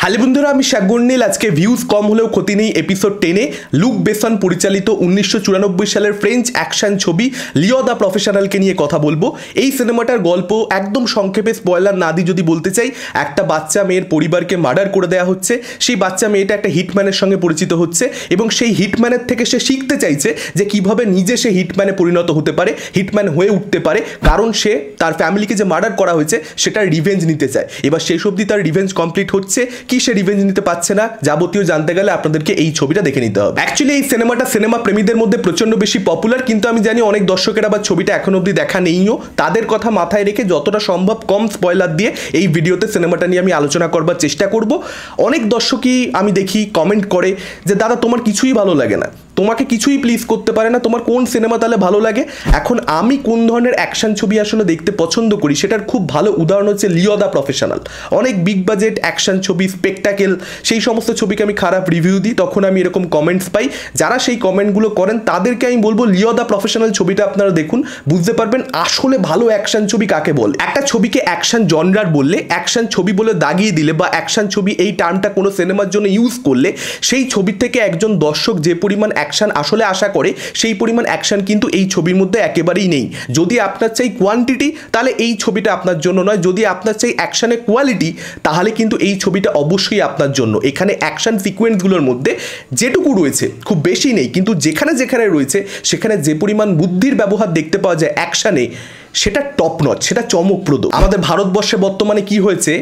Hello বন্ধুরা, আমি শাগুন্নিল। আজকে ভিউজ কম হলেও ক্ষতি নেই এপিসোড 10-এ লুক বেসন পরিচালিত 1994 সালের ফ্রেঞ্চ অ্যাকশন ছবি লিও দ্য প্রফেশনালকে নিয়ে কথা বলবো। এই সিনেমাটার গল্প একদম সংক্ষেপে, স্পয়লার না দিয়ে যদি বলতে চাই, একটা বাচ্চা মেয়ের পরিবারকে মার্ডার করে দেওয়া হচ্ছে। সেই বাচ্চা মেয়েটা একটা হিটম্যানের সঙ্গে পরিচিত হচ্ছে এবং সেই হিটম্যানের থেকে সে শিখতে চাইছে যে কিভাবে নিজে সে হিটম্যানে পরিণত হতে পারে, হিটম্যান হয়ে উঠতে পারে, কারণ সে তার ফ্যামিলিকে যে মার্ডার করা হয়েছে সেটার রিভেঞ্জ নিতে চায়। এবার সেই অবধি তার রিভেঞ্জ কমপ্লিট হচ্ছে কি সে রিভেঞ্জ নিতে পারছে না, যাবতীয় জানতে গেলে আপনাদেরকে এই ছবিটা দেখে নিতে হবে। অ্যাকচুয়ালি এই সিনেমাটা সিনেমা প্রেমীদের মধ্যে প্রচন্ড বেশি পপুলার, কিন্তু আমি জানি অনেক দর্শকের আবার ছবিটা এখন অবধি দেখা নেইও। তাদের কথা মাথায় রেখে যতটা সম্ভব কম স্পয়লার দিয়ে এই ভিডিওতে সিনেমাটা নিয়ে আমি আলোচনা করবার চেষ্টা করব। অনেক দর্শকই আমি দেখি কমেন্ট করে যে দাদা তোমার কিছুই ভালো লাগে না, তোমাকে কিছুই প্লিজ করতে পারে না, তোমার কোন সিনেমা তাহলে ভালো লাগে। এখন আমি কোন ধরনের অ্যাকশন ছবি আসলে দেখতে পছন্দ করি সেটার খুব ভালো উদাহরণ হচ্ছে লিও দ্য প্রফেশনাল। অনেক বিগ বাজেট অ্যাকশন ছবি, স্পেকটাকেল, সেই সমস্ত ছবিকে আমি খারাপ রিভিউ দিই, তখন আমি এরকম কমেন্টস পাই। যারা সেই কমেন্টগুলো করেন তাদেরকে আমি বলবো লিও দ্য প্রফেশনাল ছবিটা আপনারা দেখুন, বুঝতে পারবেন আসলে ভালো অ্যাকশন ছবি কাকে বলে। একটা ছবিকে অ্যাকশন জনরার বললে, অ্যাকশন ছবি বলে দাগিয়ে দিলে বা অ্যাকশন ছবি এই টার্মটা কোনো সিনেমার জন্য ইউজ করলে সেই ছবি থেকে একজন দর্শক যে পরিমাণ অ্যাকশন আসলে আশা করে সেই পরিমাণ অ্যাকশন কিন্তু এই ছবির মধ্যে একেবারেই নেই। যদি আপনার চাই কোয়ান্টিটি তাহলে এই ছবিটা আপনার জন্য নয়, যদি আপনার চাই অ্যাকশনের কোয়ালিটি তাহলে কিন্তু এই ছবিটা অবশ্যই আপনার জন্য। এখানে অ্যাকশন সিকোয়েন্সগুলোর মধ্যে যেটুকু রয়েছে খুব বেশি নেই, কিন্তু যেখানে যেখানে রয়েছে সেখানে যে পরিমাণ বুদ্ধির ব্যবহার দেখতে পাওয়া যায় অ্যাকশনে, সেটা টপ নচ, সেটা চমকপ্রদ। আমাদের ভারতবর্ষে বর্তমানে কি হয়েছে,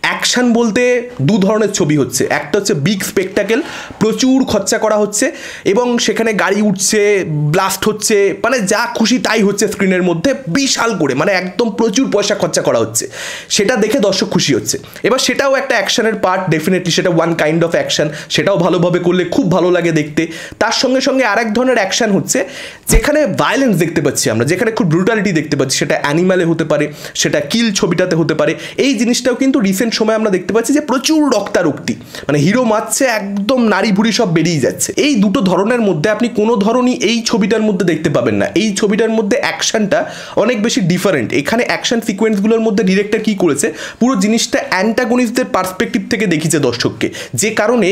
অ্যাকশন বলতে দু ধরনের ছবি হচ্ছে। একটা হচ্ছে বিগ স্পেকটাকেল, প্রচুর খরচা করা হচ্ছে এবং সেখানে গাড়ি উঠছে, ব্লাস্ট হচ্ছে, মানে যা খুশি তাই হচ্ছে স্ক্রিনের মধ্যে বিশাল করে, মানে একদম প্রচুর পয়সা খরচা করা হচ্ছে, সেটা দেখে দর্শক খুশি হচ্ছে। এবার সেটাও একটা অ্যাকশনের পার্ট, ডেফিনেটলি সেটা ওয়ান কাইন্ড অফ অ্যাকশন, সেটাও ভালোভাবে করলে খুব ভালো লাগে দেখতে। তার সঙ্গে সঙ্গে আরেক ধরনের অ্যাকশন হচ্ছে যেখানে ভায়োলেন্স দেখতে পাচ্ছি আমরা, যেখানে খুব ব্রুটালিটি দেখতে পাচ্ছি, সেটা অ্যানিমালে হতে পারে, সেটা কিল ছবিটাতে হতে পারে। এই জিনিসটাও কিন্তু রিসেন্ট সময় আমরা দেখতে পাচ্ছি যে প্রচুর রক্তারক্তি, মানে হিরো মারছে, একদম নারী ভুড়ি সব বেরিয়ে যাচ্ছে। এই দুটো ধরনের মধ্যে আপনি কোনো ধরনই এই ছবিটার মধ্যে দেখতে পাবেন না। এই ছবিটার মধ্যে অ্যাকশনটা অনেক বেশি ডিফারেন্ট। এখানে অ্যাকশন সিকোয়েন্সগুলোর মধ্যে ডিরেক্টর কি করেছে, পুরো জিনিসটা অ্যান্টাগনিস্টদের পার্সপেক্টিভ থেকে দেখিয়েছে দর্শককে, যে কারণে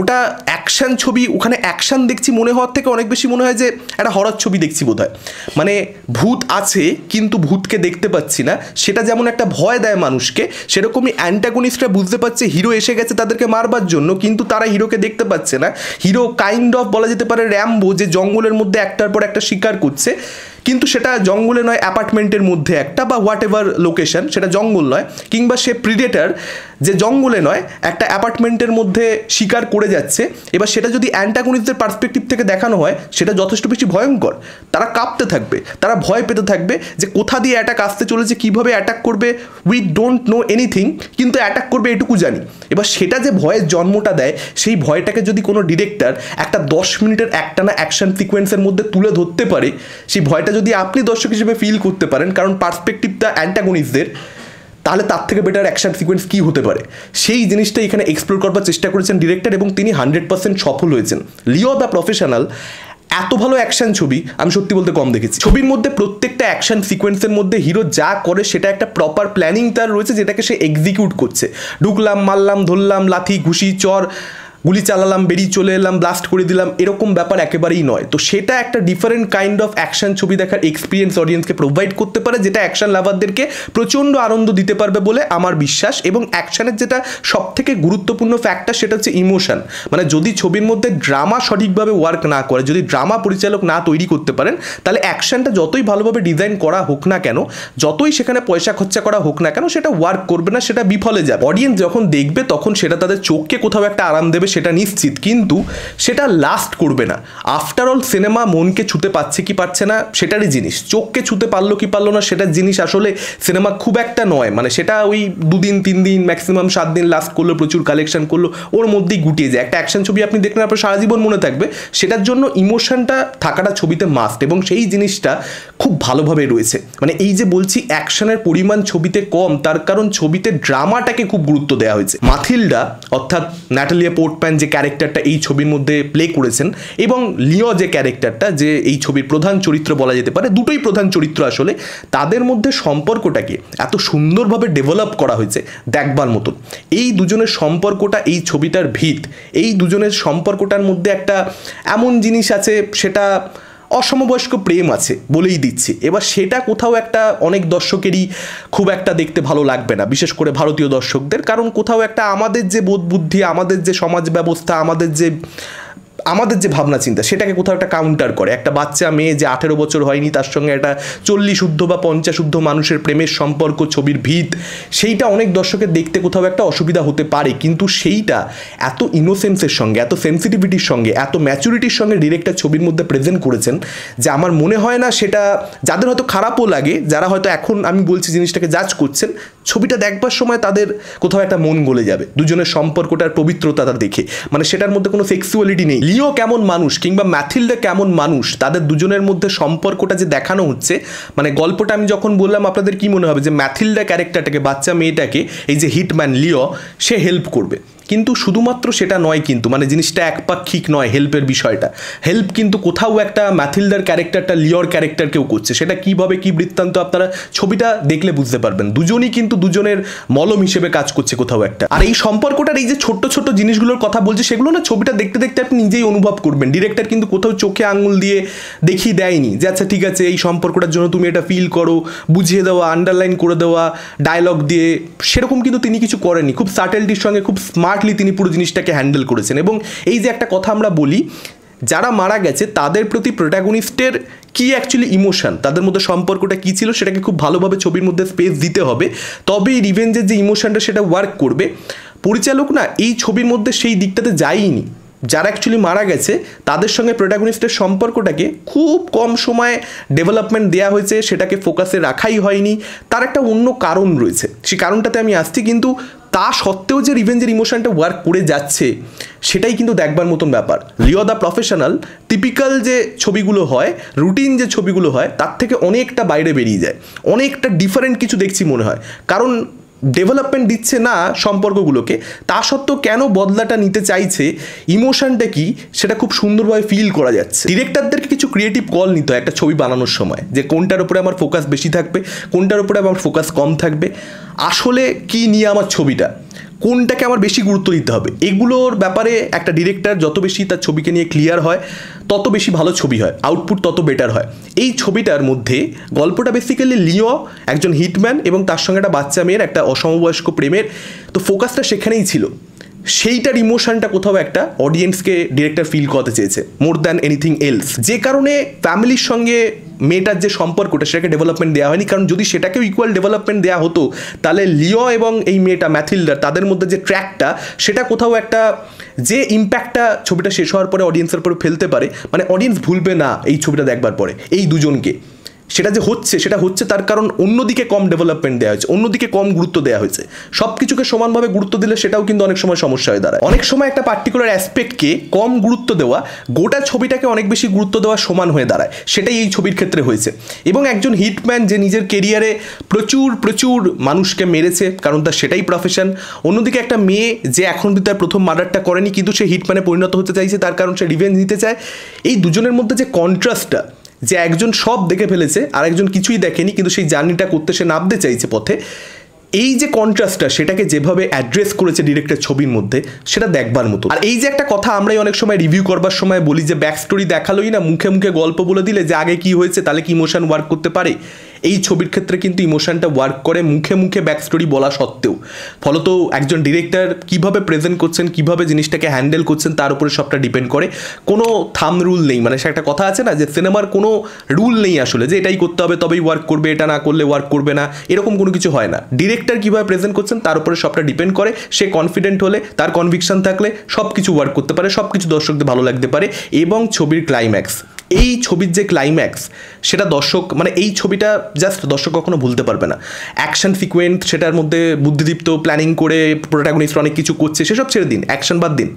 ওটা অ্যাকশন ছবি, ওখানে অ্যাকশন দেখছি মনে হওয়ার থেকে অনেক বেশি মনে হয় যে একটা হরর ছবি দেখছি বোধ হয়। মানে ভূত আছে কিন্তু ভূতকে দেখতে পাচ্ছি না, সেটা যেমন একটা ভয় দেয় মানুষকে, সেরকমই অ্যান্টাগনিস্টরা বুঝতে পারছে হিরো এসে গেছে তাদেরকে মারবার জন্য, কিন্তু তারা হিরোকে দেখতে পাচ্ছে না। হিরো কাইন্ড অফ বলা যেতে পারে র্যাম্বো, যে জঙ্গলের মধ্যে একটার পর একটা শিকার করছে, কিন্তু সেটা জঙ্গলে নয়, অ্যাপার্টমেন্টের মধ্যে একটা বা হোয়াট এভার লোকেশন, সেটা জঙ্গল নয়, কিংবা সে প্রিডেটার যে জঙ্গলে নয় একটা অ্যাপার্টমেন্টের মধ্যে শিকার করে যাচ্ছে। এবার সেটা যদি অ্যান্টাগনিস্টদের পার্সপেক্টিভ থেকে দেখানো হয় সেটা যথেষ্ট বেশি ভয়ঙ্কর। তারা কাঁপতে থাকবে, তারা ভয় পেতে থাকবে যে কোথা দিয়ে অ্যাটাক আসতে চলেছে, কীভাবে অ্যাটাক করবে, উই ডোন্ট নো এনিথিং, কিন্তু অ্যাটাক করবে এটুকু জানি। এবার সেটা যে ভয়ের জন্মটা দেয়, সেই ভয়টাকে যদি কোনো ডিরেক্টর একটা 10 মিনিটের একটানা অ্যাকশন সিকোয়েন্সের মধ্যে তুলে ধরতে পারে, সেই ভয়টা যদি আপনি দর্শক হিসেবে ফিল করতে পারেন, কারণ পার্সপেক্টিভটা অ্যান্টাগনিস্টদের, তাহলে তার থেকে বেটার অ্যাকশন সিকোয়েন্স কী হতে পারে, সেই জিনিসটা এখানে এক্সপ্লোর করবার চেষ্টা করেছেন ডিরেক্টর এবং তিনি 100% সফল হয়েছেন। লিও দ্য প্রফেশনাল এত ভালো অ্যাকশন ছবি আমি সত্যি বলতে কম দেখেছি। ছবির মধ্যে প্রত্যেকটা অ্যাকশন সিকোয়েন্সের মধ্যে হিরো যা করে সেটা একটা প্রপার প্ল্যানিং তার রয়েছে, যেটাকে সে এক্সিকিউট করছে। ঢুকলাম, মারলাম, ধরলাম, লাথি ঘুষি চর, গুলি চালালাম, বেরিয়ে চলে এলাম, ব্লাস্ট করে দিলাম, এরকম ব্যাপার একেবারেই নয়। তো সেটা একটা ডিফারেন্ট কাইন্ড অফ অ্যাকশন ছবি দেখার এক্সপিরিয়েন্স অডিয়েন্সকে প্রোভাইড করতে পারে, যেটা অ্যাকশন লাভারদেরকে প্রচণ্ড আনন্দ দিতে পারবে বলে আমার বিশ্বাস। এবং অ্যাকশনের যেটা সব থেকে গুরুত্বপূর্ণ ফ্যাক্টর সেটা হচ্ছে ইমোশন। মানে যদি ছবির মধ্যে ড্রামা সঠিকভাবে ওয়ার্ক না করে, যদি ড্রামা পরিচালক না তৈরি করতে পারেন, তাহলে অ্যাকশনটা যতই ভালোভাবে ডিজাইন করা হোক না কেন, যতই সেখানে পয়সা খরচা করা হোক না কেন, সেটা ওয়ার্ক করবে না, সেটা বিফলে যাবে। অডিয়েন্স যখন দেখবে তখন সেটা তাদের চোখকে কোথাও একটা আরাম দেবে, সেটা নিশ্চিত, কিন্তু সেটা লাস্ট করবে না। আফটার অল সিনেমা মনকে ছুতে পারছে কি পারছে না সেটারই জিনিস, চোখকে ছুতে পারলো কি পারলো না সেটার জিনিস আসলে সিনেমা খুব একটা নয়। মানে সেটা ওই 2 দিন 3 দিন ম্যাক্সিমাম 7 দিন লাস্ট করলো, প্রচুর কালেকশন করলো, ওর মধ্যেই গুটিয়ে যায়। একটা অ্যাকশন ছবি আপনি দেখলেন আপনার সারা জীবন মনে থাকবে, সেটার জন্য ইমোশনটা থাকাটা ছবিতে মাস্ট, এবং সেই জিনিসটা খুব ভালোভাবে রয়েছে। মানে এই যে বলছি অ্যাকশনের পরিমাণ ছবিতে কম, তার কারণ ছবিতে ড্রামাটাকে খুব গুরুত্ব দেওয়া হয়েছে। মাথিল্ডা অর্থাৎ ন্যাটালিয়া পোর্টম্যান হিটম্যান যে ক্যারেক্টারটা এই ছবির মধ্যে প্লে করেছেন এবং লিও যে ক্যারেক্টারটা, যে এই ছবির প্রধান চরিত্র বলা যেতে পারে, দুটোই প্রধান চরিত্র আসলে, তাদের মধ্যে সম্পর্কটাকে এত সুন্দরভাবে ডেভেলপ করা হয়েছে দেখবার মতন। এই দুজনের সম্পর্কটা এই ছবিটার ভিত। এই দুজনের সম্পর্কটার মধ্যে একটা এমন জিনিস আছে, সেটা অসমবয়স্ক প্রেম আছে বলেই দিচ্ছি। এবার সেটা কোথাও একটা অনেক দর্শকেরই খুব একটা দেখতে ভালো লাগবে না, বিশেষ করে ভারতীয় দর্শকদের, কারণ কোথাও একটা আমাদের যে বোধ বুদ্ধি, আমাদের যে সমাজ ব্যবস্থা, আমাদের যে ভাবনা চিন্তা, সেটাকে কোথাও একটা কাউন্টার করে। একটা বাচ্চা মেয়ে যে 18 বছর হয়নি, তার সঙ্গে একটা 40 ঊর্ধ্ব বা 50 ঊর্ধ্ব মানুষের প্রেমের সম্পর্ক, ছবির ভিত, সেইটা অনেক দর্শকের দেখতে কোথাও একটা অসুবিধা হতে পারে। কিন্তু সেইটা এত ইনোসেন্সের সঙ্গে, এত সেন্সিটিভিটির সঙ্গে, এত ম্যাচুরিটির সঙ্গে ডিরেক্টর ছবির মধ্যে প্রেজেন্ট করেছেন, যে আমার মনে হয় না সেটা যাদের হয়তো খারাপও লাগে, যারা হয়তো এখন আমি বলছি জিনিসটাকে জাজ করছেন, ছবিটা দেখবার সময় তাদের কোথাও একটা মন গলে যাবে দুজনের সম্পর্কটার পবিত্রতা দেখে। মানে সেটার মধ্যে কোনো সেক্সুয়ালিটি নেই। লিও কেমন মানুষ কিংবা ম্যাথিল্ডা কেমন মানুষ, তাদের দুজনের মধ্যে সম্পর্কটা যে দেখানো হচ্ছে, মানে গল্পটা আমি যখন বললাম, আপনাদের কি মনে হবে যে ম্যাথিল্ডা ক্যারেক্টারটাকে, বাচ্চা মেয়েটাকে এই যে হিটম্যান লিও, সে হেল্প করবে, কিন্তু শুধুমাত্র সেটা নয়, কিন্তু মানে জিনিসটা একপাক্ষিক নয় হেল্পের বিষয়টা। হেল্প কিন্তু কোথাও একটা ম্যাথিল্ডার ক্যারেক্টারটা লিওর ক্যারেক্টারকেও করছে। সেটা কীভাবে, কী বৃত্তান্ত, আপনারা ছবিটা দেখলে বুঝতে পারবেন। দুজনই কিন্তু দুজনের মলম হিসেবে কাজ করছে কোথাও একটা। আর এই সম্পর্কটার এই যে ছোট্ট ছোট্ট জিনিসগুলোর কথা বলছে, সেগুলো না ছবিটা দেখতে দেখতে আপনি নিজেই অনুভব করবেন। ডিরেক্টর কিন্তু কোথাও চোখে আঙুল দিয়ে দেখিয়ে দেয়নি যে আচ্ছা ঠিক আছে এই সম্পর্কটার জন্য তুমি এটা ফিল করো, বুঝিয়ে দেওয়া, আন্ডারলাইন করে দেওয়া ডায়লগ দিয়ে, সেরকম কিন্তু তিনি কিছু করেননি। খুব সাটেলটির সঙ্গে, খুব স্মার্টলি তিনি পুরো জিনিসটাকে হ্যান্ডেল করেছেন। এবং এই যে একটা কথা আমরা বলি, যারা মারা গেছে তাদের প্রতি প্রোটাগনিস্টের কি অ্যাকচুয়ালি ইমোশন, তাদের মধ্যে সম্পর্কটা কী ছিল, সেটাকে খুব ভালোভাবে ছবির মধ্যে স্পেস দিতে হবে, তবেই রিভেঞ্জের যে ইমোশনটা সেটা ওয়ার্ক করবে। পরিচালক না এই ছবির মধ্যে সেই দিকটাতে যায়নি। যারা অ্যাকচুয়ালি মারা গেছে তাদের সঙ্গে প্রোটাগনিস্টের সম্পর্কটাকে খুব কম সময়ে ডেভেলপমেন্ট দেওয়া হয়েছে, সেটাকে ফোকাসে রাখাই হয়নি। তার একটা অন্য কারণ রয়েছে, সেই কারণটাতে আমি আসছি। কিন্তু তা সত্ত্বেও যে রিভেঞ্জের ইমোশনটা ওয়ার্ক করে যাচ্ছে, সেটাই কিন্তু দেখবার মতন ব্যাপার। লিও দ্য প্রফেশনাল টিপিক্যাল যে ছবিগুলো হয়, রুটিন যে ছবিগুলো হয়, তার থেকে অনেকটা বাইরে বেরিয়ে যায়, অনেকটা ডিফারেন্ট কিছু দেখছি মনে হয়। কারণ ডেভেলপমেন্ট দিচ্ছে না সম্পর্কগুলোকে, তা সত্ত্বেও কেন বদলাটা নিতে চাইছে, ইমোশনটা কি, সেটা খুব সুন্দরভাবে ফিল করা যাচ্ছে। ডিরেক্টরদেরকে কিছু ক্রিয়েটিভ কল নিতে হয় একটা ছবি বানানোর সময়, যে কোনটার উপরে আমার ফোকাস বেশি থাকবে, কোনটার উপরে আমার ফোকাস কম থাকবে, আসলে কি নিয়ে আমার ছবিটা, কোনটাকে আমার বেশি গুরুত্ব দিতে হবে। এগুলোর ব্যাপারে একটা ডিরেক্টর যত বেশি তার ছবিকে নিয়ে ক্লিয়ার হয়, তত বেশি ভালো ছবি হয়, আউটপুট তত বেটার হয়। এই ছবিটার মধ্যে গল্পটা বেসিক্যালি লিও একজন হিটম্যান এবং তার সঙ্গে একটা বাচ্চা মেয়ের একটা অসমবয়স্ক প্রেমের, তো ফোকাসটা সেখানেই ছিল। সেইটার ইমোশনটা কোথাও একটা অডিয়েন্সকে ডিরেক্টর ফিল করতে চেয়েছে মোর দ্যান এনিথিং এলস, যে কারণে ফ্যামিলির সঙ্গে মেয়েটার যে সম্পর্কটা সেটাকে ডেভেলপমেন্ট দেওয়া হয়নি। কারণ যদি সেটাকেও ইকুয়াল ডেভেলপমেন্ট দেওয়া হতো, তাহলে লিও এবং এই মেয়েটা ম্যাথিল্ডা, তাদের মধ্যে যে ট্র্যাকটা, সেটা কোথাও একটা যে ইম্প্যাক্টটা ছবিটা শেষ হওয়ার পরে অডিয়েন্সের পরে ফেলতে পারে, মানে অডিয়েন্স ভুলবে না এই ছবিটা দেখবার পরে এই দুজনকে। সেটা যে হচ্ছে, সেটা হচ্ছে তার কারণ অন্যদিকে কম ডেভেলপমেন্ট দেওয়া হয়েছে, অন্যদিকে কম গুরুত্ব দেওয়া হয়েছে। সব কিছুকে সমানভাবে গুরুত্ব দিলে সেটাও কিন্তু অনেক সময় সমস্যা হয়ে দাঁড়ায়। অনেক সময় একটা পার্টিকুলার অ্যাসপেক্টকে কম গুরুত্ব দেওয়া গোটা ছবিটাকে অনেক বেশি গুরুত্ব দেওয়া সমান হয়ে দাঁড়ায়। সেটাই এই ছবির ক্ষেত্রে হয়েছে। এবং একজন হিটম্যান যে নিজের কেরিয়ারে প্রচুর মানুষকে মেরেছে, কারণ তার সেটাই প্রফেশন। অন্যদিকে একটা মেয়ে যে এখন অব্দি তার প্রথম মার্ডারটা করেনি, কিন্তু সে হিটম্যানে পরিণত হতে চাইছে, তার কারণ সে রিভেঞ্জ নিতে চায়। এই দুজনের মধ্যে যে কন্ট্রাস্টটা, যে একজন সব দেখে ফেলেছে আর একজন কিছুই দেখেনি, কিন্তু সেই জার্নিটা করতে সে নামতে চাইছে পথে, এই যে কন্ট্রাস্টটা, সেটাকে যেভাবে অ্যাড্রেস করেছে ডিরেক্টর ছবির মধ্যে, সেটা দেখবার মতো। আর এই যে একটা কথা আমরাই অনেক সময় রিভিউ করবার সময় বলি যে ব্যাক স্টোরি দেখালোই না, মুখে মুখে গল্প বলে দিলে যে আগে কি হয়েছে, তাহলে কি ইমোশন ওয়ার্ক করতে পারে। এই ছবির ক্ষেত্রে কিন্তু ইমোশনটা ওয়ার্ক করে মুখে মুখে ব্যাক স্টোরি বলা সত্ত্বেও। ফলত একজন ডিরেক্টর কীভাবে প্রেজেন্ট করছেন, কীভাবে জিনিসটাকে হ্যান্ডেল করছেন, তার উপরে সবটা ডিপেন্ড করে। কোনো থাম রুল নেই, মানে সে একটা কথা আছে না যে সিনেমার কোনো রুল নেই আসলে, যে এটাই করতে হবে তবেই ওয়ার্ক করবে, এটা না করলে ওয়ার্ক করবে না, এরকম কোনো কিছু হয় না। ডিরেক্টর কীভাবে প্রেজেন্ট করছেন তার উপরে সবটা ডিপেন্ড করে। সে কনফিডেন্ট হলে, তার কনভিকশন থাকলে সব কিছু ওয়ার্ক করতে পারে, সব কিছু দর্শকদের ভালো লাগতে পারে। এবং ছবির ক্লাইম্যাক্স, এই ছবির যে ক্লাইম্যাক্স, সেটা দর্শক, মানে এই ছবিটা জাস্ট দর্শক কখনো ভুলতে পারবে না। অ্যাকশন সিকোয়েন্স, সেটার মধ্যে বুদ্ধিদীপ্ত প্ল্যানিং করে প্রোটাগনিস্ট অনেক কিছু করছে, সেসব ছেড়ে দিন, অ্যাকশন বাদ দিন,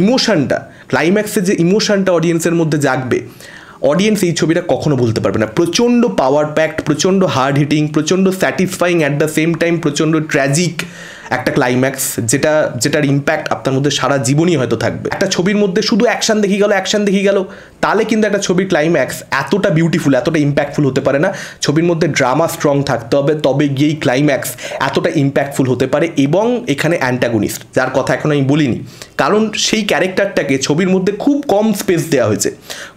ইমোশনটা, ক্লাইম্যাক্সের যে ইমোশনটা অডিয়েন্সের মধ্যে জাগবে, অডিয়েন্স এই ছবিটা কখনো ভুলতে পারবে না। প্রচণ্ড পাওয়ার প্যাকড, প্রচণ্ড হার্ড হিটিং, প্রচণ্ড satisfying, at the same time প্রচণ্ড ট্র্যাজিক একটা ক্লাইম্যাক্স যেটার ইম্প্যাক্ট আপনার মধ্যে সারা জীবনই হয়তো থাকবে। একটা ছবির মধ্যে শুধু অ্যাকশন দেখি গেল তাহলে কিন্তু একটা ছবির ক্লাইম্যাক্স এতটা বিউটিফুল, এতটা ইম্প্যাক্টফুল হতে পারে না। ছবির মধ্যে ড্রামা স্ট্রং থাকতে হবে, তবে গিয়েই ক্লাইম্যাক্স এতটা ইম্প্যাক্টফুল হতে পারে। এবং এখানে অ্যান্টাগনিস্ট, যার কথা এখন আমি বলিনি, কারণ সেই ক্যারেক্টারটাকে ছবির মধ্যে খুব কম স্পেস দেওয়া হয়েছে,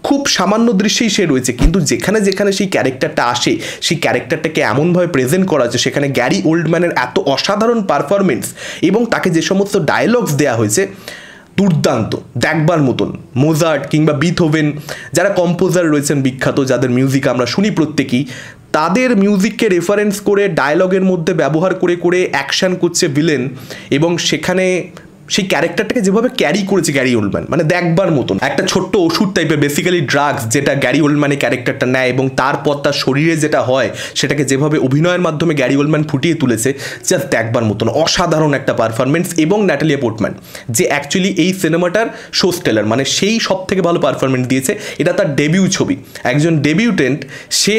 খুব সামান্য দৃশ্যেই সে রয়েছে, কিন্তু যেখানে সেই ক্যারেক্টারটা আসে সেই ক্যারেক্টারটাকে এমনভাবে প্রেজেন্ট করা হয়েছে, সেখানে গ্যারি ওল্ডম্যানের এত অসাধারণ পারফরমেন্স এবং তাকে যে সমস্ত ডায়লগস দেওয়া হয়েছে দুর্দান্ত, দেখবার মতন। মোজার্ট কিংবা বিথোভেন যারা কম্পোজার রয়েছেন বিখ্যাত, যাদের মিউজিক আমরা শুনি প্রত্যেকেই, তাদের মিউজিককে রেফারেন্স করে ডায়লগের মধ্যে ব্যবহার করে অ্যাকশন করছে ভিলেন, এবং সেখানে সেই ক্যারেক্টারটাকে যেভাবে ক্যারি করেছে গ্যারি ওল্ডম্যান, মানে দেখবার মতন। একটা ছোট্ট ওষুধ টাইপের, বেসিক্যালি ড্রাগস, যেটা গ্যারি ওল্ডম্যানের ক্যারেক্টারটা নেয় এবং তারপর তার শরীরে যেটা হয় সেটাকে যেভাবে অভিনয়ের মাধ্যমে গ্যারি ওল্ডম্যান ফুটিয়ে তুলেছে, জাস্ট দেখবার মতন। অসাধারণ একটা পারফরমেন্স। এবং ন্যাটালিয়া পোর্টম্যান, যে অ্যাকচুয়ালি এই সিনেমাটার শো স্টেলার, মানে সেই সব থেকে ভালো পারফরমেন্স দিয়েছে। এটা তার ডেবিউ ছবি, একজন ডেবিউটেন্ট, সে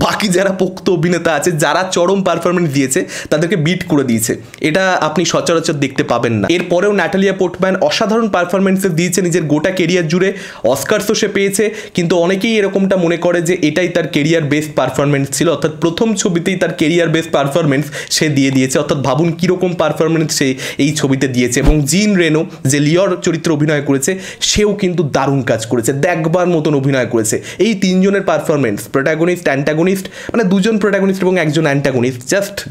বাকি যারা পোক্ত অভিনেতা আছে যারা চরম পারফরমেন্স দিয়েছে তাদেরকে বিট করে দিয়েছে। এটা আপনি সচরাচর দেখতে পাবেন না। এরপরেও ন্যাটালিয়া পোর্টম্যান অসাধারণ পারফরমেন্সেস দিয়েছে নিজের গোটা কেরিয়ার জুড়ে। অস্কারসও সে পেয়েছে, কিন্তু অনেকেই এরকমটা মনে করে যে এটাই তার কেরিয়ার বেস্ট পারফরমেন্স ছিল, অর্থাৎ প্রথম ছবিতেই তার কেরিয়ার বেস্ট পারফরমেন্স সে দিয়ে দিয়েছে। অর্থাৎ ভাবুন কীরকম পারফরমেন্স সে এই ছবিতে দিয়েছে। এবং জিন রেনো, যে লিওর চরিত্রে অভিনয় করেছে, সেও কিন্তু দারুণ কাজ করেছে, দেখবার মতন অভিনয় করেছে। এই তিনজনের পারফরমেন্স, প্রোটাগনিস্ট, অ্যান্টাগনিস্ট, মানে দুজন প্রোটাগনিস্ট এবং একজন অ্যান্টাগনিস্ট,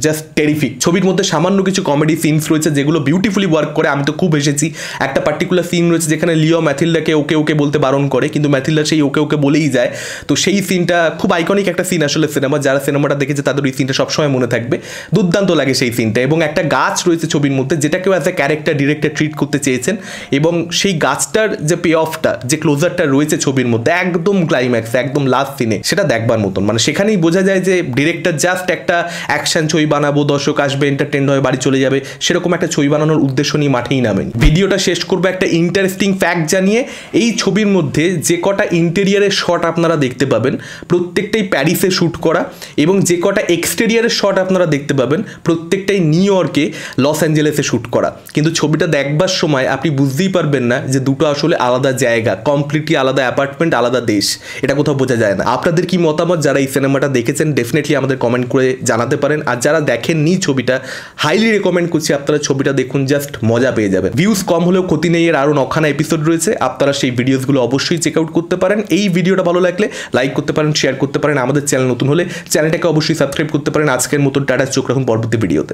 জাস্ট টেরিফিক। ছবির মধ্যে সামান্য কিছু কমেডি সিনস রয়েছে যেগুলো বিউটিফুলি ওয়ার্ক করে। আমি তো খুব হেসেছি। একটা পার্টিকুলার সিন রয়েছে যেখানে লিও ম্যাথিল্ডাকে ওকে বলতে বারণ করে, কিন্তু ম্যাথিল্ডা সেই ওকে বলেই যায়। তো সেই সিনটা খুব আইকনিক একটা সিন আসলে সিনেমা, যারা সিনেমাটা দেখেছে তাদের ওই সিনটা সবসময় মনে থাকবে। দুর্দান্ত লাগে সেই সিনটা। এবং একটা গাছ রয়েছে ছবির মধ্যে, যেটাকেও as a character director treat করতে চেয়েছেন, এবং সেই গাছটার যে পে অফটা, যে ক্লোজারটা রয়েছে ছবির মধ্যে একদম ক্লাইম্যাক্স, একদম লাস্ট সিনে, সেটা দেখবার মতন। মানে সেখানেই বোঝা যায় যে ডিরেক্টর জাস্ট একটা অ্যাকশন ছবি বানাবো, দর্শক আসবে, এন্টারটেইন হয়ে বাড়ি চলে যাবে, সেরকম একটা ছবি বানানোর উদ্দেশ্য নিয়ে মাঠেই নামেন। ভিডিওটা শেষ করবো একটা ইন্টারেস্টিং ফ্যাক্ট জানিয়ে। এই ছবির মধ্যে যে কটা ইন্টেরিয়ারের শট আপনারা দেখতে পাবেন প্রত্যেকটাই প্যারিসে শ্যুট করা, এবং যে কটা এক্সটেরিয়ারের শট আপনারা দেখতে পাবেন প্রত্যেকটাই নিউ ইয়র্কে, লস অ্যাঞ্জেলেসে শ্যুট করা। কিন্তু ছবিটা দেখবার সময় আপনি বুঝতেই পারবেন না যে দুটো আসলে আলাদা জায়গা, কমপ্লিটলি আলাদা অ্যাপার্টমেন্ট, আলাদা দেশ। এটা কোথাও বোঝা যায় না। আপনাদের কি মতামত যারা এই সিনেমাটা দেখেছেন ডেফিনেটলি আমাদের কমেন্ট করে জানাতে পারেন। আর যারা দেখেননি ছবিটা, হাইলি রেকমেন্ড করছি আপনারা ছবিটা দেখুন, জাস্ট মজা পেয়ে যাবেন। ভিউজ কম হলেও ক্ষতি নেই, এর আরও নখানা এপিসোড রয়েছে, আপনারা সেই ভিডিওসগুলো অবশ্যই চেক আউট করতে পারেন। এই ভিডিওটা ভালো লাগলে লাইক করতে পারেন, শেয়ার করতে পারেন। আমাদের চ্যানেল নতুন হলে চ্যানেলটাকে অবশ্যই সাবস্ক্রাইব করতে পারেন। আজকের মতন টাটা, চোখ রাখুন পরবর্তী ভিডিওতে।